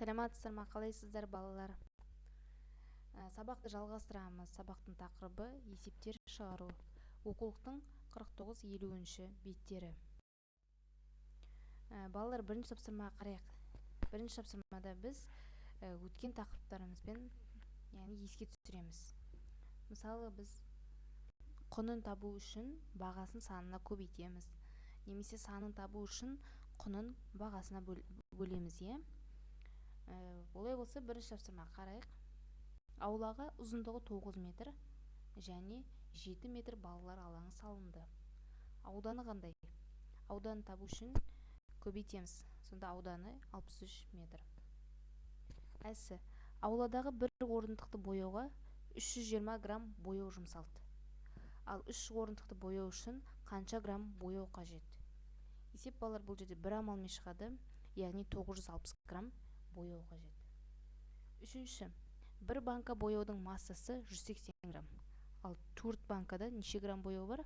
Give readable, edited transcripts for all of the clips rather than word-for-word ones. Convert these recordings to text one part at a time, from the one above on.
Саламатсыздар, калайсыздар балалар? Сабакты жалгастырамыз. Сабактын такырыбы есептер чыгаруу. Окулуктун 49-50 беттери. Балалар, биринчи тапсырмага карайык. Биринчи тапсырмада биз өткөн такырыптарыбызбен, эске түшүрөбүз. Мисалы, биз конун табуу үчүн багасын санына көбөйтөбүз. Немесе санын табуу үчүн конун багасына бөлөбүз, Олай болсо, биринчи тапсырмага карайык. Аулага узундугу 9 метр және 7 метр балалар алаңы салынды. Ауданы кандай? Ауданы табуу үчүн көбөйтөбүз. Сонда ауданы 63 метр. С. Ауладагы бир орындыкты боёого 320 грамм боёу жумсалды. Ал 3 орындыкты боёу үчүн канча грамм боёу кажет? Есеп, балалар, бул жерде бир амал менен чыгады, яғни 960 грамм боёу кажет. Үчүнчүсү, бир банка боёудун массасы 180 грамм. Ал 4 банкада нече грамм боёу бар?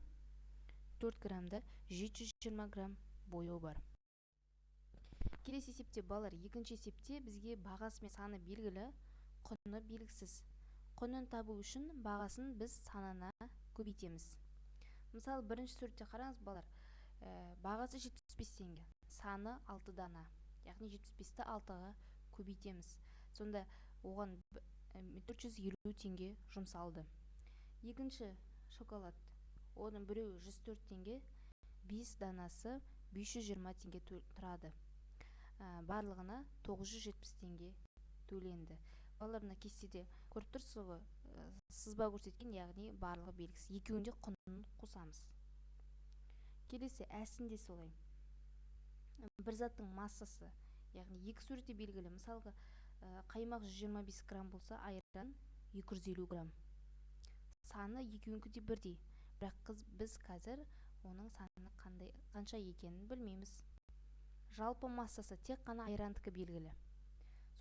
4 граммда 720 грамм боёу бар. Келесі есепте, балалар, экинчи есепте бизге багасы менен саны белгилүү, кону белгисиз. Конун табуу үчүн багасын биз санына көбөйтөбүз. Мисалы, биринчи сүрөттө караңыз, балалар. Багасы 75 теңге, саны 6 дана. Яғни 75-ти 6-га көбөйтөбүз. Сонда оған 450 теңге жұмсалды. Екінші шоколад. Оның біреуі 104 теңге, 5 данасы 520 теңге тұрады. Барлығына 970 теңге төленді. Балаларына кестеде көріп тұрсыз ғой, сызба көрсеткен, яғни барлығы белгісіз. Екеуінде құнын қосамыз. Келесі әсінде солай. Бір заттың массасы, яғни екі суретте белгілі. Мысалға, қаймақ 125 грамм болса, айран 250 грамм. Саны екеуінкіде бірдей. Бірақ біз қазір оның саны қанша екенін білмейміз. Жалпы массасы тек қана айрандікі белгілі.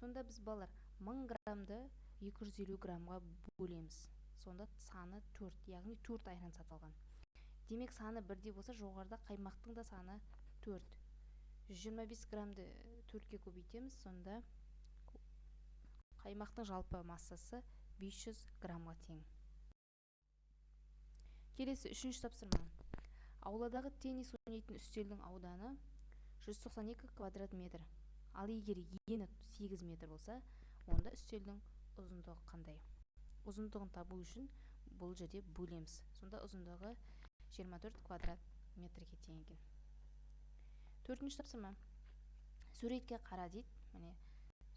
Сонда біз, балалар, 1000 граммды 250 граммға бөлеміз. Сонда саны 4, яғни 4 айран сатылған. Демек, саны бірдей болса, жоғарыда қаймақтың да саны 4. 125 граммды 4-ке көбейтеміз, сонда қаймақтың жалпы массасы 500 граммға тең. Келесі үшінші тапсырма. Ауладағы теннис ойнайтын үстелдің ауданы 192 квадрат метр. Ал егер ені 8 метр болса, онда үстелдің ұзындығы қандай? Ұзындығын табу үшін бұл жерде бөлеміз. Сонда ұзындығы 24 квадрат метрге тең екен. Төртінші тапсырма. Суретке қара дейді. Міне,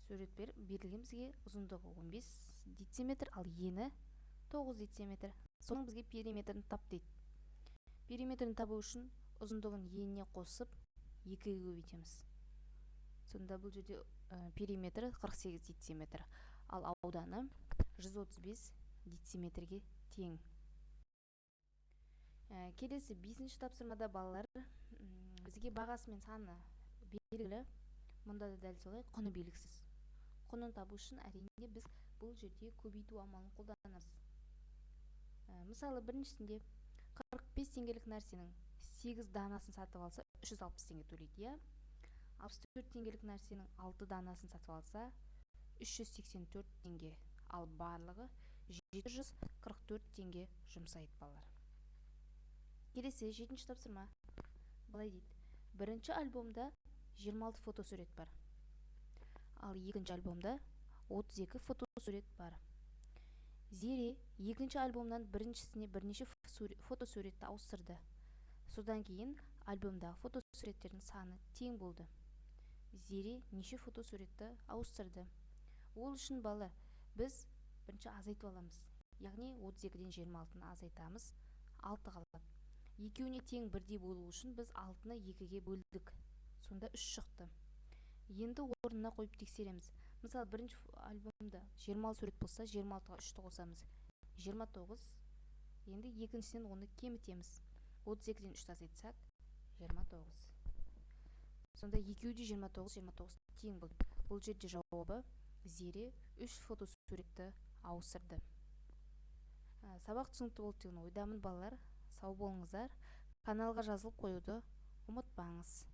сурет берілген бізге ұзындығы 15 дециметр, ал ені 9 дециметр. Соның бізге периметрін тап дейді. Периметрін табу үшін ұзындығын еніне қосып 2-ге көбейтеміз. Сонда бұл жерде периметрі 48 дециметр, ал ауданы 135 дециметрге тең. Келесі 5-ші тапсырмада, балалар, бізге бағасы мен саны белгілі. Мұнда да дәл солай, құны белгісіз. Құнын табу үшін әрине біз бұл жерде көбейту амалын қолданамыз. Мысалы, біріншісінде 45 теңгелік нәрсенің 8 данасын сатып алса, 360 теңге төлейді. 64 теңгелік нәрсенің 6 данасын сатып алса, 384 теңге. Ал барлығы 744 теңге жұмсайды, балалар. Келесі 7-ші тапсырма. Былай дейді. Бірінші альбомда 26 фотосурет бар. Ал екінші альбомда 32 фотосурет бар. Зере екінші альбомнан біріншісіне бірнеше фотосуретті ауыстырды. Содан кейін альбомдағы фотосуреттердің саны тең болды. Зере неше фотосуретті ауыстырды? Ол үшін, бала, біз бірінші азайтып аламыз. Яғни 32-ден 26-ны азайтамыз, 6 қалады. Екеуіне тең бірдей болу үшін біз 6-ны 2-ге бөлдік. Сонда 3 шықты. Енді орнына қойып тексереміз. Мысалы, бірінші альбомда 26 сурет болса, 26-ға 3-ті қосамыз. 29. Енді екіншісінен оны кемітеміз. 32-ден 3-ті азайтсақ, 29. Сонда екеуде 29 тең болды. Бұл жерде жауабы Зере 3 фотосуретті ауыстырды. Сабақ түсінікті болды деген ойдамын, балалар. Сау болыңыздар. Каналға жазылып қоюды ұмытпаңыз.